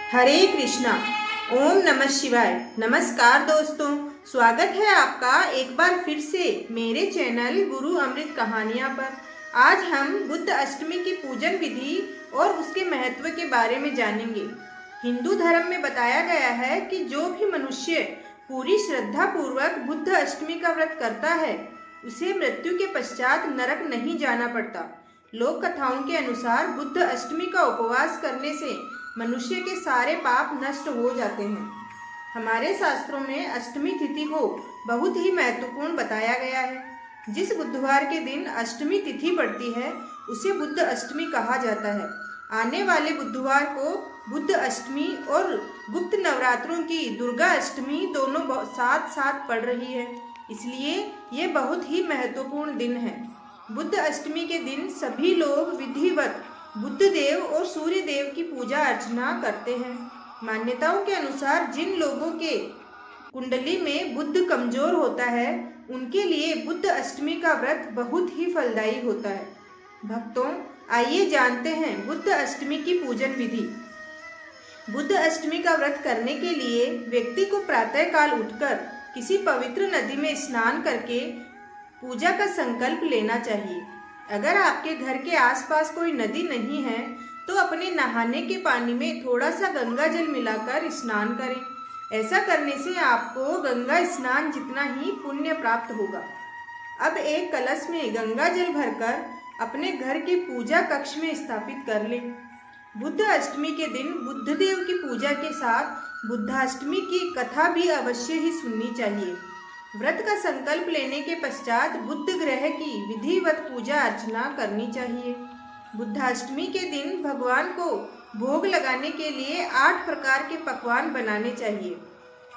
हरे कृष्णा। ओम नमः शिवाय। नमस्कार दोस्तों, स्वागत है आपका एक बार फिर से मेरे चैनल गुरु अमृत कहानियाँ पर। आज हम बुद्ध अष्टमी की पूजन विधि और उसके महत्व के बारे में जानेंगे। हिंदू धर्म में बताया गया है कि जो भी मनुष्य पूरी श्रद्धा पूर्वक बुद्ध अष्टमी का व्रत करता है उसे मृत्यु के पश्चात नरक नहीं जाना पड़ता। लोक कथाओं के अनुसार बुद्ध अष्टमी का उपवास करने से मनुष्य के सारे पाप नष्ट हो जाते हैं। हमारे शास्त्रों में अष्टमी तिथि को बहुत ही महत्वपूर्ण बताया गया है। जिस बुधवार के दिन अष्टमी तिथि पड़ती है उसे बुद्ध अष्टमी कहा जाता है। आने वाले बुधवार को बुद्ध अष्टमी और गुप्त नवरात्रों की दुर्गा अष्टमी दोनों साथ साथ पड़ रही है, इसलिए ये बहुत ही महत्वपूर्ण दिन है। बुद्ध अष्टमी के दिन सभी लोग विधिवत बुद्ध देव और सूर्य देव की पूजा अर्चना करते हैं। मान्यताओं के अनुसार जिन लोगों के कुंडली में बुद्ध कमजोर होता है उनके लिए बुद्ध अष्टमी का व्रत बहुत ही फलदायी होता है। भक्तों, आइए जानते हैं बुद्ध अष्टमी की पूजन विधि। बुद्ध अष्टमी का व्रत करने के लिए व्यक्ति को प्रातःकाल उठकर किसी पवित्र नदी में स्नान करके पूजा का संकल्प लेना चाहिए। अगर आपके घर के आसपास कोई नदी नहीं है तो अपने नहाने के पानी में थोड़ा सा गंगा जल मिलाकर स्नान करें। ऐसा करने से आपको गंगा स्नान जितना ही पुण्य प्राप्त होगा। अब एक कलश में गंगा जल भरकर अपने घर के पूजा कक्ष में स्थापित कर लें। बुद्ध अष्टमी के दिन बुद्ध देव की पूजा के साथ बुद्धाष्टमी की कथा भी अवश्य ही सुननी चाहिए। व्रत का संकल्प लेने के पश्चात बुद्ध ग्रह की विधिवत पूजा अर्चना करनी चाहिए। बुद्धाष्टमी के दिन भगवान को भोग लगाने के लिए 8 प्रकार के पकवान बनाने चाहिए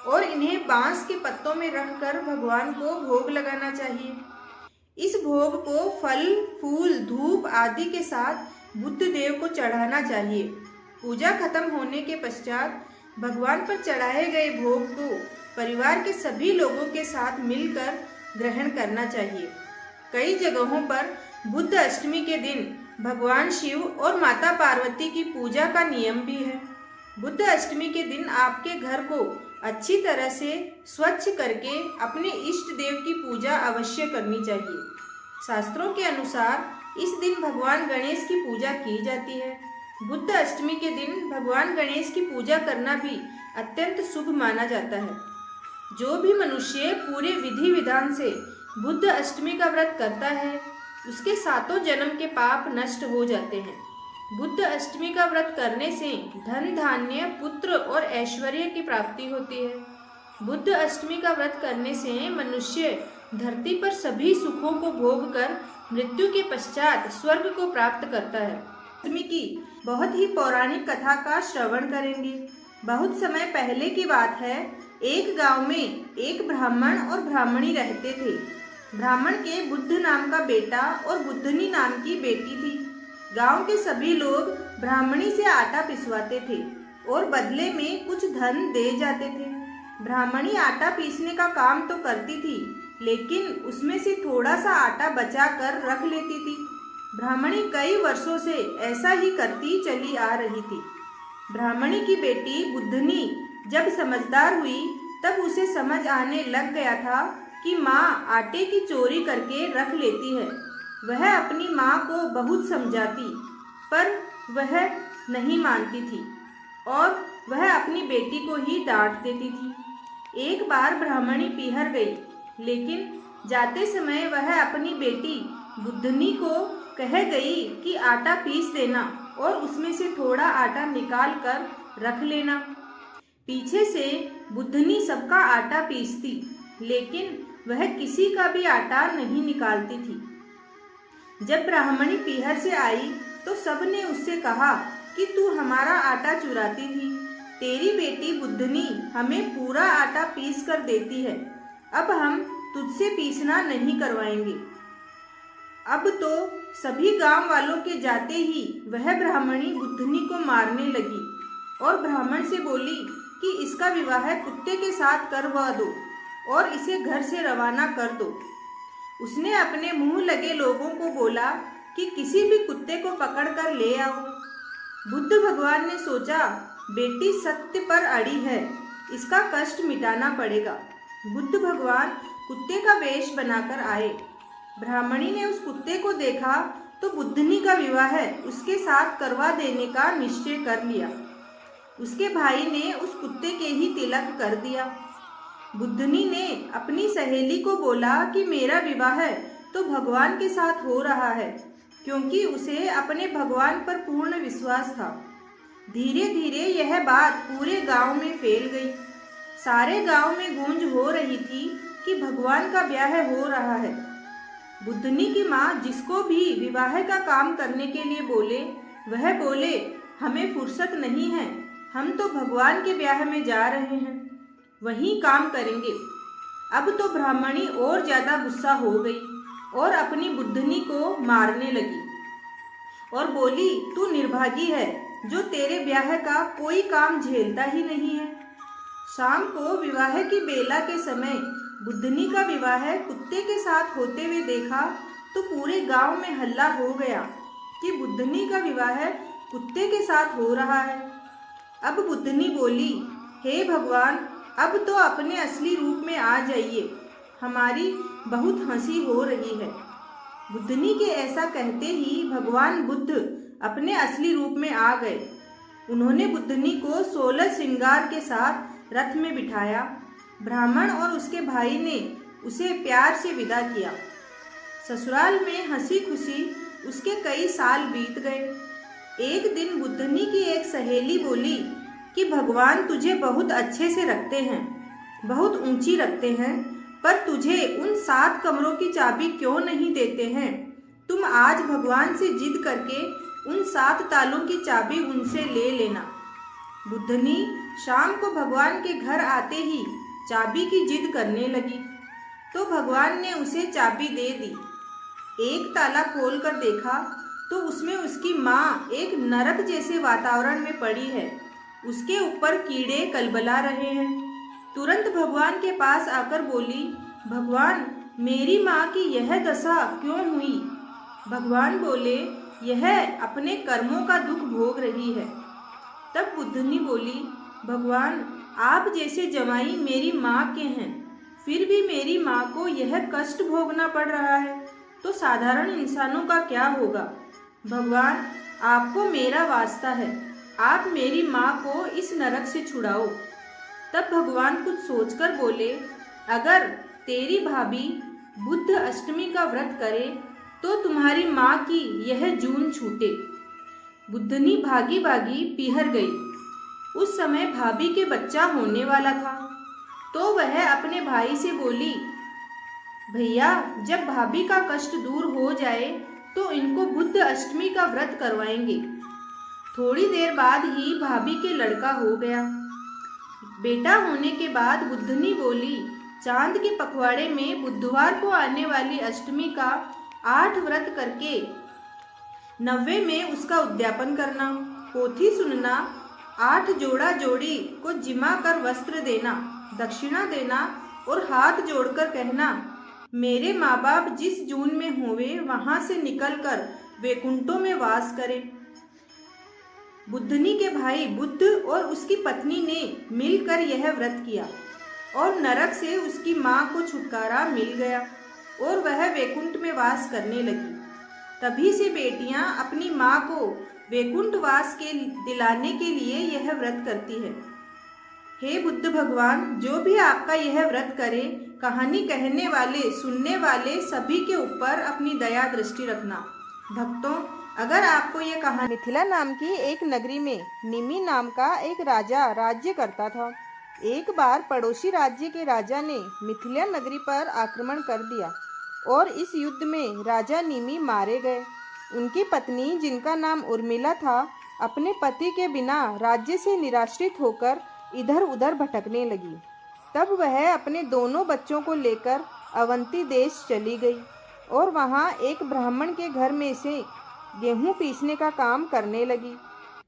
और इन्हें बांस के पत्तों में रखकर भगवान को भोग लगाना चाहिए। इस भोग को फल, फूल, धूप आदि के साथ बुद्ध देव को चढ़ाना चाहिए। पूजा खत्म होने के पश्चात भगवान पर चढ़ाए गए भोग को परिवार के सभी लोगों के साथ मिलकर ग्रहण करना चाहिए। कई जगहों पर बुद्ध अष्टमी के दिन भगवान शिव और माता पार्वती की पूजा का नियम भी है। बुद्ध अष्टमी के दिन आपके घर को अच्छी तरह से स्वच्छ करके अपने इष्ट देव की पूजा अवश्य करनी चाहिए। शास्त्रों के अनुसार इस दिन भगवान गणेश की पूजा की जाती है। बुद्ध अष्टमी के दिन भगवान गणेश की पूजा करना भी अत्यंत शुभ माना जाता है। जो भी मनुष्य पूरे विधि विधान से बुद्ध अष्टमी का व्रत करता है उसके 7 जन्म के पाप नष्ट हो जाते हैं। बुद्ध अष्टमी का व्रत करने से धन, धान्य, पुत्र और ऐश्वर्य की प्राप्ति होती है। बुद्ध अष्टमी का व्रत करने से मनुष्य धरती पर सभी सुखों को भोग कर मृत्यु के पश्चात स्वर्ग को प्राप्त करता है। अष्टमी की बहुत ही पौराणिक कथा का श्रवण करेंगे। बहुत समय पहले की बात है, एक गांव में एक ब्राह्मण और ब्राह्मणी रहते थे। ब्राह्मण के बुद्ध नाम का बेटा और बुद्धनी नाम की बेटी थी। गांव के सभी लोग ब्राह्मणी से आटा पिसवाते थे और बदले में कुछ धन दे जाते थे। ब्राह्मणी आटा पीसने का काम तो करती थी, लेकिन उसमें से थोड़ा सा आटा बचा कर रख लेती थी। ब्राह्मणी कई वर्षों से ऐसा ही करती चली आ रही थी। ब्राह्मणी की बेटी बुद्धनी जब समझदार हुई तब उसे समझ आने लग गया था कि माँ आटे की चोरी करके रख लेती है। वह अपनी माँ को बहुत समझाती पर वह नहीं मानती थी और वह अपनी बेटी को ही डांट देती थी। एक बार ब्राह्मणी पीहर गई, लेकिन जाते समय वह अपनी बेटी बुद्धनी को कह गई कि आटा पीस देना और उसमें से थोड़ा आटा निकाल कर रख लेना। पीछे से बुद्धनी सबका आटा पीसती, लेकिन वह किसी का भी आटा नहीं निकालती थी। जब ब्राह्मणी पीहर से आई तो सबने उससे कहा कि तू हमारा आटा चुराती थी। तेरी बेटी बुद्धनी हमें पूरा आटा पीस कर देती है। अब हम तुझसे पीसना नहीं करवाएंगे। अब तो सभी गांव वालों के जाते ही वह ब्राह्मणी बुद्धनी को मारने लगी और ब्राह्मण से बोली कि इसका विवाह कुत्ते के साथ करवा दो और इसे घर से रवाना कर दो। उसने अपने मुंह लगे लोगों को बोला कि किसी भी कुत्ते को पकड़ कर ले आओ। बुद्ध भगवान ने सोचा बेटी सत्य पर अड़ी है, इसका कष्ट मिटाना पड़ेगा। बुद्ध भगवान कुत्ते का वेश बनाकर आए। ब्राह्मणी ने उस कुत्ते को देखा तो बुद्धनी का विवाह उसके साथ करवा देने का निश्चय कर लिया। उसके भाई ने उस कुत्ते के ही तिलक कर दिया। बुद्धनी ने अपनी सहेली को बोला कि मेरा विवाह तो भगवान के साथ हो रहा है, क्योंकि उसे अपने भगवान पर पूर्ण विश्वास था। धीरे धीरे यह बात पूरे गांव में फैल गई। सारे गांव में गूंज हो रही थी कि भगवान का ब्याह हो रहा है। बुद्धनी की माँ जिसको भी विवाह का काम करने के लिए बोले, वह बोले, हमें फुर्सत नहीं है, हम तो भगवान के ब्याह में जा रहे हैं, वहीं काम करेंगे। अब तो ब्राह्मणी और ज्यादा गुस्सा हो गई और अपनी बुद्धनी को मारने लगी और बोली, तू निर्भागी है जो तेरे ब्याह का कोई काम झेलता ही नहीं है। शाम को विवाह की बेला के समय बुद्धनी का विवाह कुत्ते के साथ होते हुए देखा तो पूरे गांव में हल्ला हो गया कि बुद्धनी का विवाह कुत्ते के साथ हो रहा है। अब बुद्धनी बोली, हे भगवान, अब तो अपने असली रूप में आ जाइए, हमारी बहुत हंसी हो रही है। बुद्धनी के ऐसा कहते ही भगवान बुद्ध अपने असली रूप में आ गए। उन्होंने बुद्धनी को 16 श्रृंगार के साथ रथ में बिठाया। ब्राह्मण और उसके भाई ने उसे प्यार से विदा किया। ससुराल में हंसी खुशी उसके कई साल बीत गए। एक दिन बुद्धनी की एक सहेली बोली कि भगवान तुझे बहुत अच्छे से रखते हैं, बहुत ऊंची रखते हैं, पर तुझे उन 7 कमरों की चाबी क्यों नहीं देते हैं? तुम आज भगवान से जिद करके उन 7 तालों की चाबी उनसे ले लेना। बुद्धनी शाम को भगवान के घर आते ही चाबी की जिद करने लगी तो भगवान ने उसे चाबी दे दी। एक ताला खोलकर देखा तो उसमें उसकी माँ एक नरक जैसे वातावरण में पड़ी है। उसके ऊपर कीड़े कलबला रहे हैं। तुरंत भगवान के पास आकर बोली, भगवान, मेरी माँ की यह दशा क्यों हुई? भगवान बोले, यह अपने कर्मों का दुख भोग रही है। तब बुद्धनी बोली, भगवान, आप जैसे जमाई मेरी माँ के हैं, फिर भी मेरी माँ को यह कष्ट भोगना पड़ रहा है, तो साधारण इंसानों का क्या होगा? भगवान, आपको मेरा वास्ता है, आप मेरी माँ को इस नरक से छुड़ाओ। तब भगवान कुछ सोचकर बोले, अगर तेरी भाभी बुद्ध अष्टमी का व्रत करे तो तुम्हारी माँ की यह जून छूटे। बुद्धनी भागी भागी पीहर गई। उस समय भाभी के बच्चा होने वाला था तो वह अपने भाई से बोली, भैया, जब भाभी का कष्ट दूर हो जाए तो इनको बुद्ध अष्टमी का व्रत करवाएंगे। थोड़ी देर बाद ही भाभी के लड़का हो गया। बेटा होने के बाद बुद्धनी बोली, चांद के पखवाड़े में बुधवार को आने वाली अष्टमी का 8 व्रत करके 90 में उसका उद्यापन करना, पोथी सुनना, 8 जोड़ा जोड़ी को जिमा कर वस्त्र देना, दक्षिणा देना और हाथ जोड़कर कहना, मेरे माँ बाप जिस जून में होवे वहां से निकलकर वैकुंठों में वास करें। बुद्धनी के भाई बुद्ध और उसकी पत्नी ने मिलकर यह व्रत किया और नरक से उसकी माँ को छुटकारा मिल गया और वह वैकुंठ में वास करने लगी। तभी से बेटियां अपनी माँ को वैकुंठ वास के दिलाने के लिए यह व्रत करती है। हे बुद्ध भगवान, जो भी आपका यह व्रत करे, कहानी कहने वाले, सुनने वाले सभी के ऊपर अपनी दया दृष्टि रखना। भक्तों, अगर आपको ये कहानी, मिथिला नाम की एक नगरी में निमि नाम का एक राजा राज्य करता था। एक बार पड़ोसी राज्य के राजा ने मिथिला नगरी पर आक्रमण कर दिया और इस युद्ध में राजा निमि मारे गए। उनकी पत्नी, जिनका नाम उर्मिला था, अपने पति के बिना राज्य से निराश्रित होकर इधर उधर भटकने लगी। तब वह अपने दोनों बच्चों को लेकर अवंती देश चली गई और वहाँ एक ब्राह्मण के घर में से गेहूं पीसने का काम करने लगी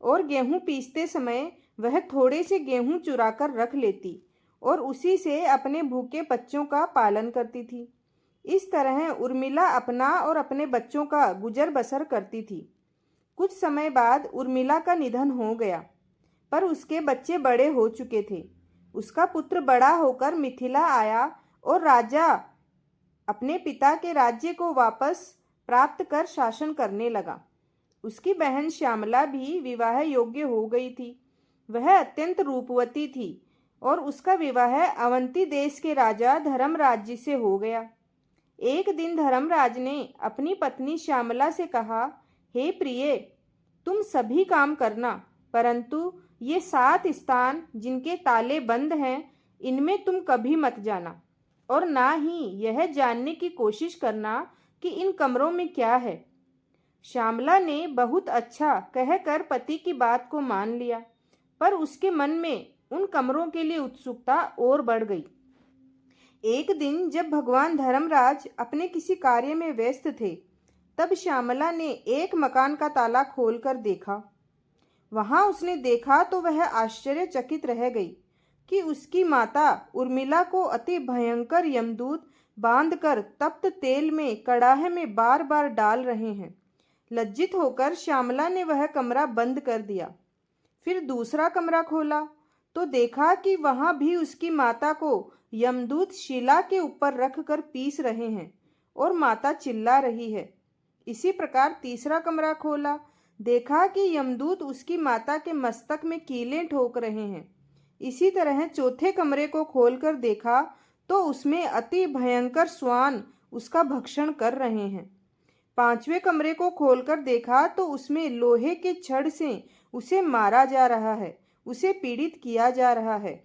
और गेहूं पीसते समय वह थोड़े से गेहूं चुराकर रख लेती और उसी से अपने भूखे बच्चों का पालन करती थी। इस तरह उर्मिला अपना और अपने बच्चों का गुजर बसर करती थी। कुछ समय बाद उर्मिला का निधन हो गया। पर उसके बच्चे बड़े हो चुके थे। उसका पुत्र बड़ा होकर मिथिला आया और राजा अपने पिता के राज्य को वापस प्राप्त कर शासन करने लगा। उसकी बहन श्यामला भी विवाह योग्य हो गई थी। वह अत्यंत रूपवती थी और उसका विवाह अवंती देश के राजा धर्मराज जी से हो गया। एक दिन धर्मराज ने अपनी पत्नी श्यामला से कहा, हे प्रिय, तुम सभी काम करना, परंतु ये 7 स्थान जिनके ताले बंद हैं, इनमें तुम कभी मत जाना और ना ही यह जानने की कोशिश करना कि इन कमरों में क्या है। श्यामला ने बहुत अच्छा कहकर पति की बात को मान लिया, पर उसके मन में उन कमरों के लिए उत्सुकता और बढ़ गई। एक दिन जब भगवान धर्मराज अपने किसी कार्य में व्यस्त थे, तब श्यामला ने एक मकान का ताला खोलकर देखा। वहां उसने देखा तो वह आश्चर्यचकित रह गई कि उसकी माता उर्मिला को अति भयंकर यमदूत बांधकर तप्त तेल में कड़ाहे में बार बार डाल रहे हैं। लज्जित होकर श्यामला ने वह कमरा बंद कर दिया। फिर दूसरा कमरा खोला तो देखा कि वहां भी उसकी माता को यमदूत शिला के ऊपर रखकर पीस रहे हैं और माता चिल्ला रही है। इसी प्रकार तीसरा कमरा खोला, देखा कि यमदूत उसकी माता के मस्तक में कीलें ठोक रहे हैं। इसी तरह चौथे कमरे को खोलकर देखा तो उसमें अति भयंकर श्वान उसका भक्षण कर रहे हैं। पांचवें कमरे को खोलकर देखा तो उसमें लोहे के छड़ से उसे मारा जा रहा है, उसे पीड़ित किया जा रहा है।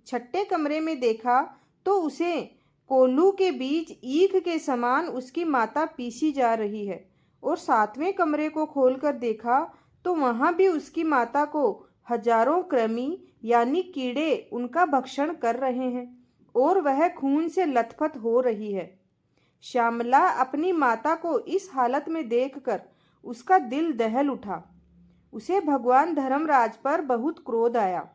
छठे कमरे में देखा तो उसे कोल्हू के बीच ईख के समान उसकी माता पीसी जा रही है। और सातवें कमरे को खोलकर देखा तो वहां भी उसकी माता को हजारों कृमि यानी कीड़े उनका भक्षण कर रहे हैं और वह खून से लथपथ हो रही है। श्यामला अपनी माता को इस हालत में देखकर उसका दिल दहल उठा। उसे भगवान धर्मराज पर बहुत क्रोध आया।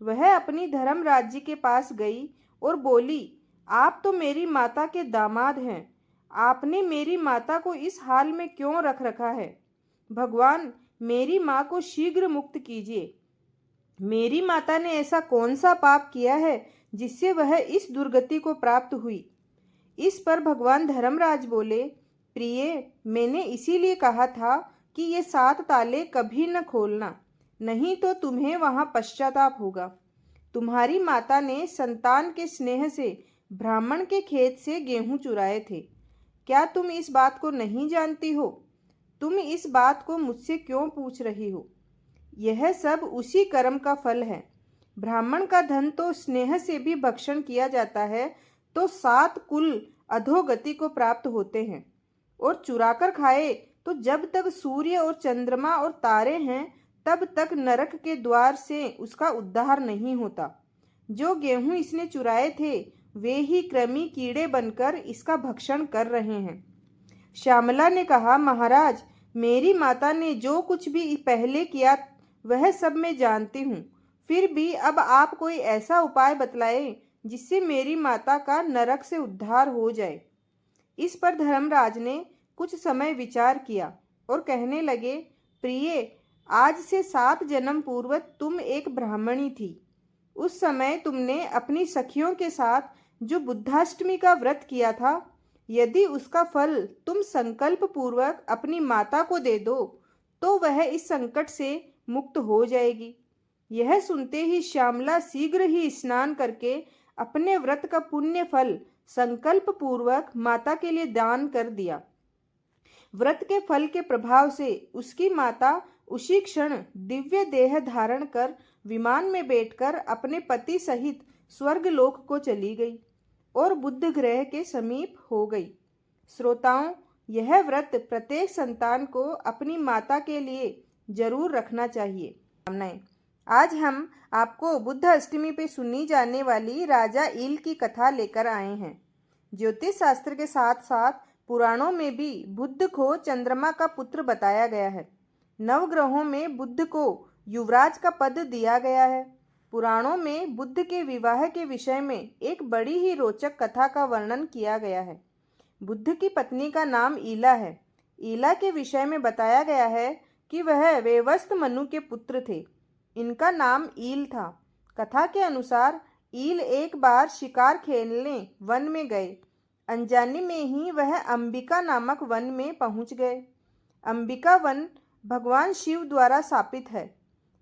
वह अपनी धर्मराज जी के पास गई और बोली, आप तो मेरी माता के दामाद हैं, आपने मेरी माता को इस हाल में क्यों रख रखा है? भगवान, मेरी माँ को शीघ्र मुक्त कीजिए। मेरी माता ने ऐसा कौन सा पाप किया है जिससे वह इस दुर्गति को प्राप्त हुई? इस पर भगवान धर्मराज बोले, प्रिय, मैंने इसीलिए कहा था कि ये 7 ताले कभी न खोलना, नहीं तो तुम्हें वहां पश्चाताप होगा। तुम्हारी माता ने संतान के स्नेह से ब्राह्मण के खेत से गेहूं चुराए थे। क्या तुम इस बात को नहीं जानती हो? तुम इस बात को मुझसे क्यों पूछ रही हो? यह सब उसी कर्म का फल है। ब्राह्मण का धन तो स्नेह से भी भक्षण किया जाता है तो 7 कुल अधोगति को प्राप्त होते हैं, और चुराकर खाए तो जब तक सूर्य और चंद्रमा और तारे हैं तब तक नरक के द्वार से उसका उद्धार नहीं होता। जो गेहूं इसने चुराए थे वे ही कृमि कीड़े बनकर इसका भक्षण कर रहे हैं। श्यामला ने कहा, महाराज, मेरी माता ने जो कुछ भी पहले किया वह सब मैं जानती हूँ, फिर भी अब आप कोई ऐसा उपाय बतलाए जिससे मेरी माता का नरक से उद्धार हो जाए। इस पर धर्मराज ने कुछ समय विचार किया और कहने लगे, प्रिय, आज से 7 जन्म पूर्व तुम एक ब्राह्मणी थी। उस समय तुमने अपनी सखियों के साथ जो बुद्धाष्टमी का व्रत किया था, यदि उसका फल तुम संकल्प पूर्वक अपनी माता को दे दो तो वह इस संकट से मुक्त हो जाएगी। यह सुनते ही श्यामला शीघ्र ही स्नान करके अपने व्रत का पुण्य फल संकल्प पूर्वक माता के लिए दान कर दिया। व्रत के फल के प्रभाव से उसकी माता उसी क्षण दिव्य देह धारण कर विमान में बैठकर अपने पति सहित स्वर्गलोक को चली गई और बुद्ध ग्रह के समीप हो गई। श्रोताओं, यह व्रत प्रत्येक संतान को अपनी माता के लिए जरूर रखना चाहिए। आज हम आपको बुद्ध अष्टमी पे सुनी जाने वाली राजा ईल की कथा लेकर आए हैं। ज्योतिष शास्त्र के साथ साथ पुराणों में भी बुद्ध को चंद्रमा का पुत्र बताया गया है। नवग्रहों में बुद्ध को युवराज का पद दिया गया है। पुराणों में बुद्ध के विवाह के विषय में एक बड़ी ही रोचक कथा का वर्णन किया गया है। बुद्ध की पत्नी का नाम ईला है। ईला के विषय में बताया गया है कि वह वेवस्त मनु के पुत्र थे। इनका नाम ईल था। कथा के अनुसार ईल एक बार शिकार खेलने वन में गए। अनजाने में ही वह अंबिका नामक वन में पहुंच गए। अंबिका वन भगवान शिव द्वारा स्थापित है।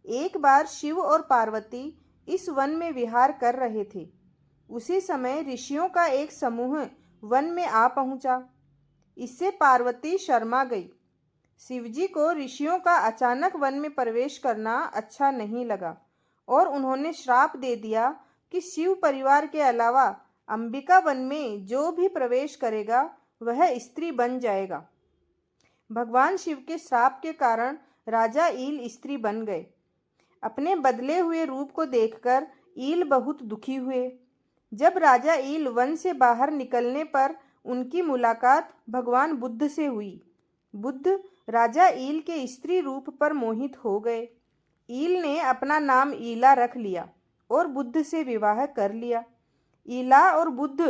एक बार शिव और पार्वती इस वन में विहार कर रहे थे। उसी समय ऋषियों का एक समूह वन में आ पहुंचा। इससे पार्वती शर्मा गई। शिवजी को ऋषियों का अचानक वन में प्रवेश करना अच्छा नहीं लगा और उन्होंने श्राप दे दिया कि शिव परिवार के अलावा अंबिका वन में जो भी प्रवेश करेगा वह स्त्री बन जाएगा। भगवान शिव के श्राप के कारण राजा ईल स्त्री बन गए। अपने बदले हुए रूप को देखकर ईल बहुत दुखी हुए। जब राजा ईल वन से बाहर निकलने पर उनकी मुलाकात भगवान बुद्ध से हुई। बुद्ध राजा ईल के स्त्री रूप पर मोहित हो गए। ईल ने अपना नाम ईला रख लिया और बुद्ध से विवाह कर लिया। ईला और बुद्ध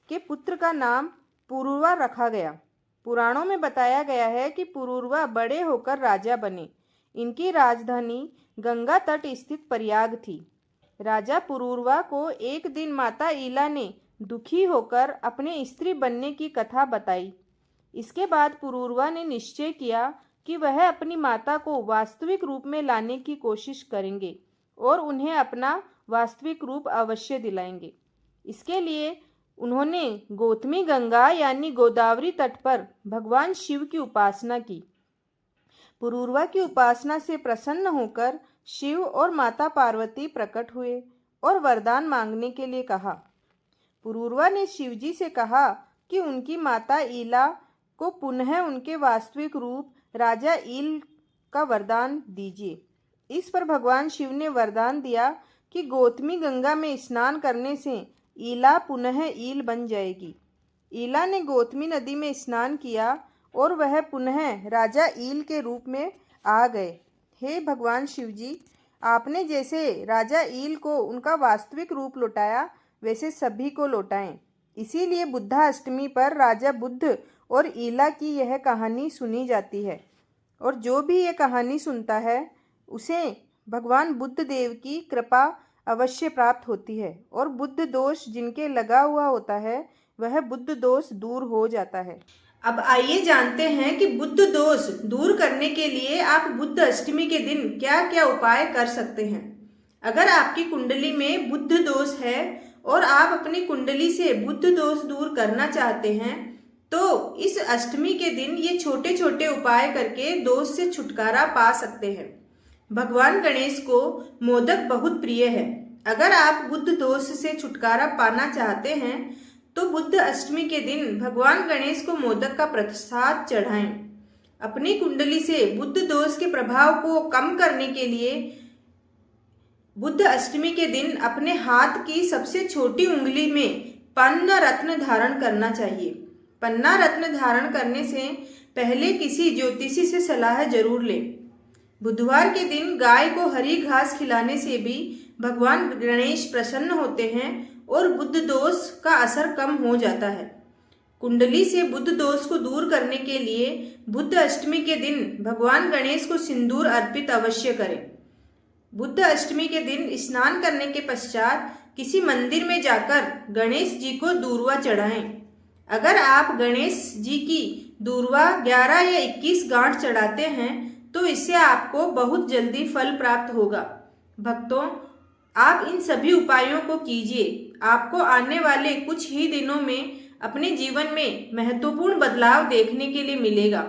के पुत्र का नाम पुरूरवा रखा गया। पुराणों में बताया गया है कि पुरूरवा बड़े होकर राजा बने। इनकी राजधानी गंगा तट स्थित प्रयाग थी। राजा पुरूरवा को एक दिन माता ईला ने दुखी होकर अपने स्त्री बनने की कथा बताई। इसके बाद पुरूरवा ने निश्चय किया कि वह अपनी माता को वास्तविक रूप में लाने की कोशिश करेंगे और उन्हें अपना वास्तविक रूप अवश्य दिलाएंगे। इसके लिए उन्होंने गौतमी गंगा यानी गोदावरी तट पर भगवान शिव की उपासना की। पुरूरवा की उपासना से प्रसन्न होकर शिव और माता पार्वती प्रकट हुए और वरदान मांगने के लिए कहा। पुरूरवा ने शिवजी से कहा कि उनकी माता ईला को पुनः उनके वास्तविक रूप राजा ईल का वरदान दीजिए। इस पर भगवान शिव ने वरदान दिया कि गौतमी गंगा में स्नान करने से ईला पुनः ईल बन जाएगी। ईला ने गौतमी नदी में स्नान किया और वह पुनः राजा ईल के रूप में आ गए। हे भगवान शिवजी, आपने जैसे राजा ईल को उनका वास्तविक रूप लौटाया वैसे सभी को लौटाएं। इसीलिए बुद्धाष्टमी पर राजा बुद्ध और ईला की यह कहानी सुनी जाती है और जो भी ये कहानी सुनता है उसे भगवान बुद्ध देव की कृपा अवश्य प्राप्त होती है और बुद्ध दोष जिनके लगा हुआ होता है वह बुद्ध दोष दूर हो जाता है। अब आइए जानते हैं कि बुद्ध दोष दूर करने के लिए आप बुद्ध अष्टमी के दिन क्या क्या उपाय कर सकते हैं। अगर आपकी कुंडली में बुद्ध दोष है और आप अपनी कुंडली से बुद्ध दोष दूर करना चाहते हैं तो इस अष्टमी के दिन ये छोटे छोटे उपाय करके दोष से छुटकारा पा सकते हैं। भगवान गणेश को मोदक बहुत प्रिय है। अगर आप बुद्ध दोष से छुटकारा पाना चाहते हैं तो बुद्ध अष्टमी के दिन भगवान गणेश को मोदक का प्रसाद चढ़ाएं। अपनी कुंडली से बुद्ध दोष के प्रभाव को कम करने के लिए बुद्ध अष्टमी के दिन अपने हाथ की सबसे छोटी उंगली में पन्ना रत्न धारण करना चाहिए। पन्ना रत्न धारण करने से पहले किसी ज्योतिषी से सलाह जरूर लें। बुधवार के दिन गाय को हरी घास खिलाने से भी भगवान गणेश प्रसन्न होते हैं और बुद्ध दोष का असर कम हो जाता है। कुंडली से बुद्ध दोष को दूर करने के लिए बुद्ध अष्टमी के दिन भगवान गणेश को सिंदूर अर्पित अवश्य करें। बुद्ध अष्टमी के दिन स्नान करने के पश्चात किसी मंदिर में जाकर गणेश जी को दूर्वा चढ़ाएं। अगर आप गणेश जी की दूर्वा 11 या 21 गांठ चढ़ाते हैं तो इससे आपको बहुत जल्दी फल प्राप्त होगा। भक्तों, आप इन सभी उपायों को कीजिए। आपको आने वाले कुछ ही दिनों में अपने जीवन में महत्वपूर्ण बदलाव देखने के लिए मिलेगा।